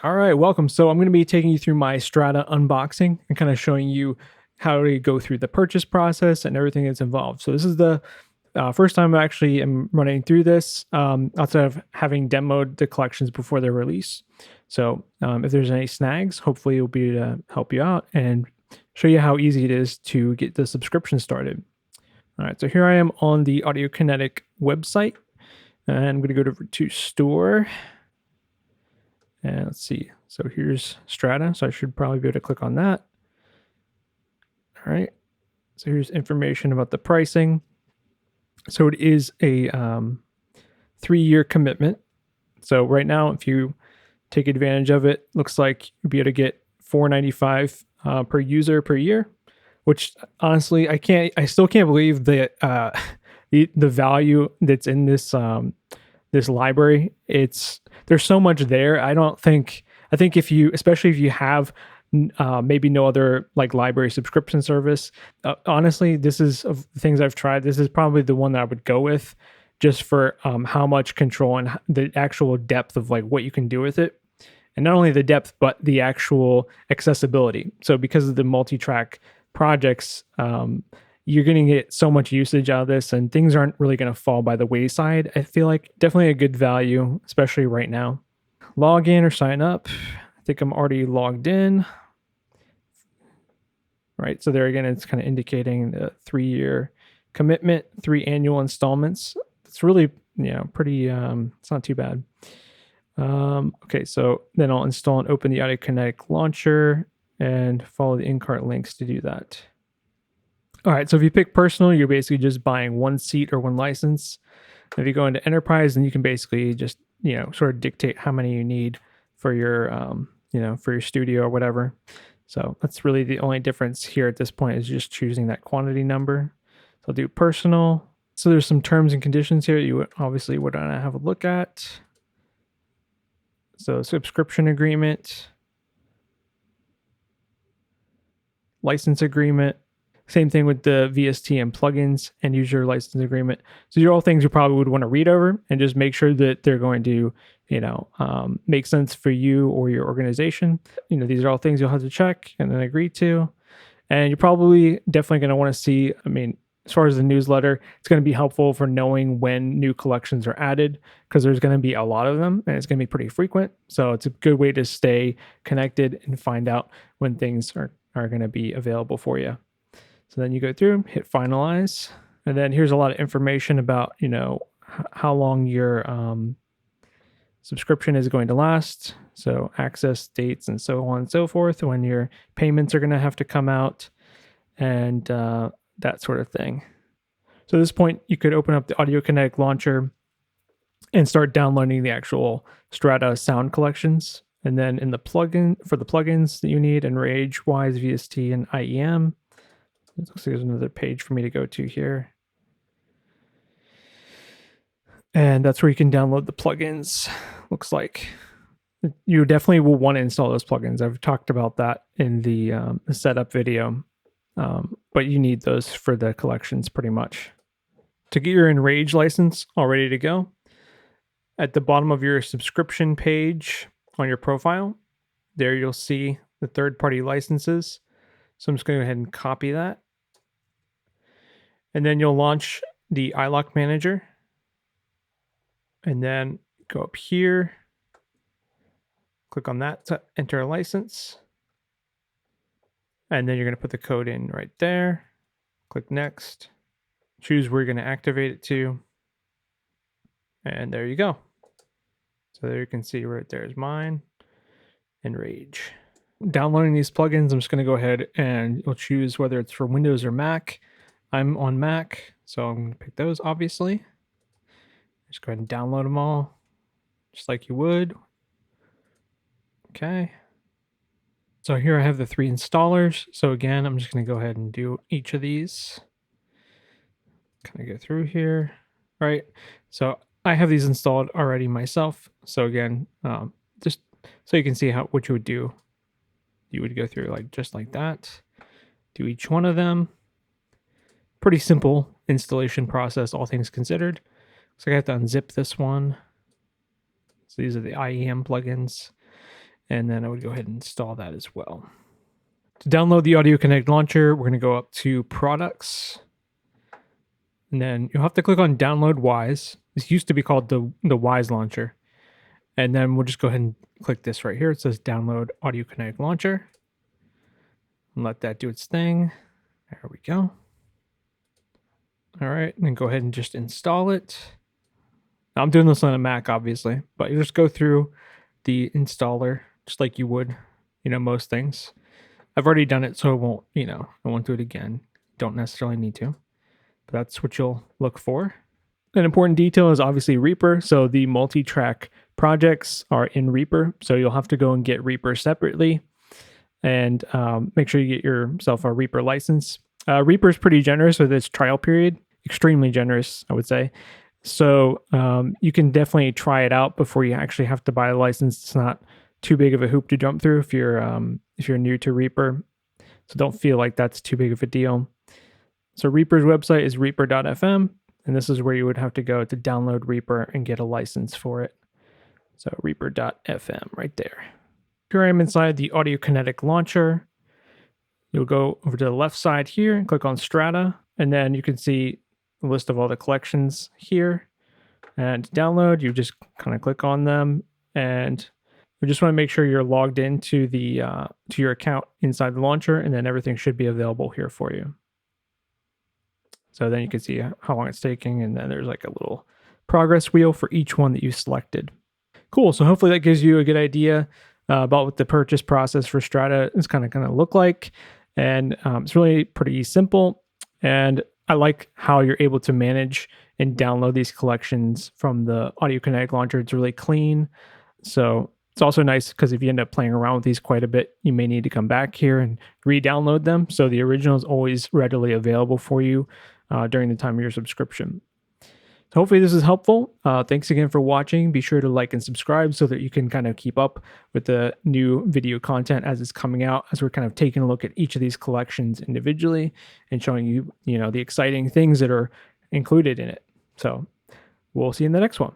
All right, welcome. So I'm going to be taking you through my Strata unboxing and kind of showing you how to go through the purchase process and everything that's involved. So this is the first time I actually am running through this outside of having demoed the collections before their release. So if there's any snags, hopefully it'll be to help you out and show you how easy it is to get the subscription started. All right, so here I am on the Audio Kinetic website, and I'm going to go to store. And let's see. So here's Strata. So I should probably be able to click on that. All right. So here's information about the pricing. So it is a 3-year commitment. So right now, if you take advantage of it, looks like you'll be able to get $4.95 per user per year. Which honestly, I still can't believe that the value that's in this library. There's so much there. I think if you, especially if you have maybe no other like library subscription service, honestly, this is of the things I've tried. This is probably the one that I would go with, just for how much control and the actual depth of like what you can do with it, and not only the depth but the actual accessibility. So because of the multi-track projects, you're going to get so much usage out of this, and things aren't really going to fall by the wayside. I feel like definitely a good value, especially right now. Log in or sign up. I think I'm already logged in. Right. So there again, it's kind of indicating the 3-year commitment, 3 annual installments. It's really, pretty, it's not too bad. Okay. So then I'll install and open the Audio Kinetic launcher and follow the in-cart links to do that. All right, so if you pick personal, you're basically just buying one seat or one license. If you go into enterprise, then you can basically just sort of dictate how many you need for your for your studio or whatever. So that's really the only difference here at this point, is just choosing that quantity number. So I'll do personal. So there's some terms and conditions here you obviously would want to have a look at. So subscription agreement, license agreement. Same thing with the VST and plugins and user license agreement. So these are all things you probably would want to read over and just make sure that they're going to, make sense for you or your organization. These are all things you'll have to check and then agree to. And you're probably definitely going to want to see, as far as the newsletter, it's going to be helpful for knowing when new collections are added, because there's going to be a lot of them and it's going to be pretty frequent. So it's a good way to stay connected and find out when things are going to be available for you. So then you go through, hit finalize, and then here's a lot of information about, how long your subscription is going to last. So access dates and so on and so forth, when your payments are going to have to come out, and that sort of thing. So at this point, you could open up the Audio Kinetic launcher and start downloading the actual Strata sound collections. And then in the plugin, for the plugins that you need, Enrage, Wise, VST, and IEM, it looks like there's another page for me to go to here. And that's where you can download the plugins. Looks like you definitely will want to install those plugins. I've talked about that in the setup video, but you need those for the collections pretty much. To get your Enrage license all ready to go, at the bottom of your subscription page on your profile, there you'll see the third-party licenses. So I'm just going to go ahead and copy that. And then you'll launch the iLock Manager. And then go up here, click on that to enter a license. And then you're going to put the code in right there. Click next. Choose where you're going to activate it to. And there you go. So there you can see right there is mine, Enrage. Downloading these plugins, I'm just going to go ahead and you'll choose whether it's for Windows or Mac. I'm on Mac, so I'm going to pick those, obviously. Just go ahead and download them all, just like you would. Okay. So here I have the 3 installers. So again, I'm just going to go ahead and do each of these. Kind of go through here, right? So I have these installed already myself. So again, just so you can see what you would do. You would go through just like that, do each one of them. Pretty simple installation process, all things considered. So I have to unzip this one. So these are the IEM plugins. And then I would go ahead and install that as well. To download the Audio Connect launcher, we're going to go up to Products, and then you'll have to click on Download Wise. This used to be called the Wise launcher. And then we'll just go ahead and click this right here. It says Download Audio Connect launcher. And let that do its thing. There we go. All right, and then go ahead and just install it. Now, I'm doing this on a Mac, obviously, but you just go through the installer just like you would, most things. I've already done it, so I won't do it again. Don't necessarily need to, but that's what you'll look for. An important detail is obviously Reaper. So the multi-track projects are in Reaper. So you'll have to go and get Reaper separately and make sure you get yourself a Reaper license. Reaper is pretty generous with its trial period, extremely generous, I would say. So you can definitely try it out before you actually have to buy a license. It's not too big of a hoop to jump through if you're new to Reaper. So don't feel like that's too big of a deal. So Reaper's website is reaper.fm, and this is where you would have to go to download Reaper and get a license for it. So reaper.fm right there. Here I am inside the Audio Kinetic launcher. You'll go over to the left side here and click on Strata, and then you can see a list of all the collections here. And to download, you just kind of click on them, and we just want to make sure you're logged into the to your account inside the launcher, and then everything should be available here for you. So then you can see how long it's taking, and then there's like a little progress wheel for each one that you selected. Cool. So hopefully that gives you a good idea about what the purchase process for Strata is kind of going to look like. And it's really pretty simple. And I like how you're able to manage and download these collections from the Audio Kinetic launcher. It's really clean. So it's also nice because if you end up playing around with these quite a bit, you may need to come back here and re-download them. So the original is always readily available for you during the time of your subscription. So hopefully this is helpful. Thanks again for watching. Be sure to like and subscribe so that you can kind of keep up with the new video content as it's coming out, as we're kind of taking a look at each of these collections individually and showing you, the exciting things that are included in it. So we'll see you in the next one.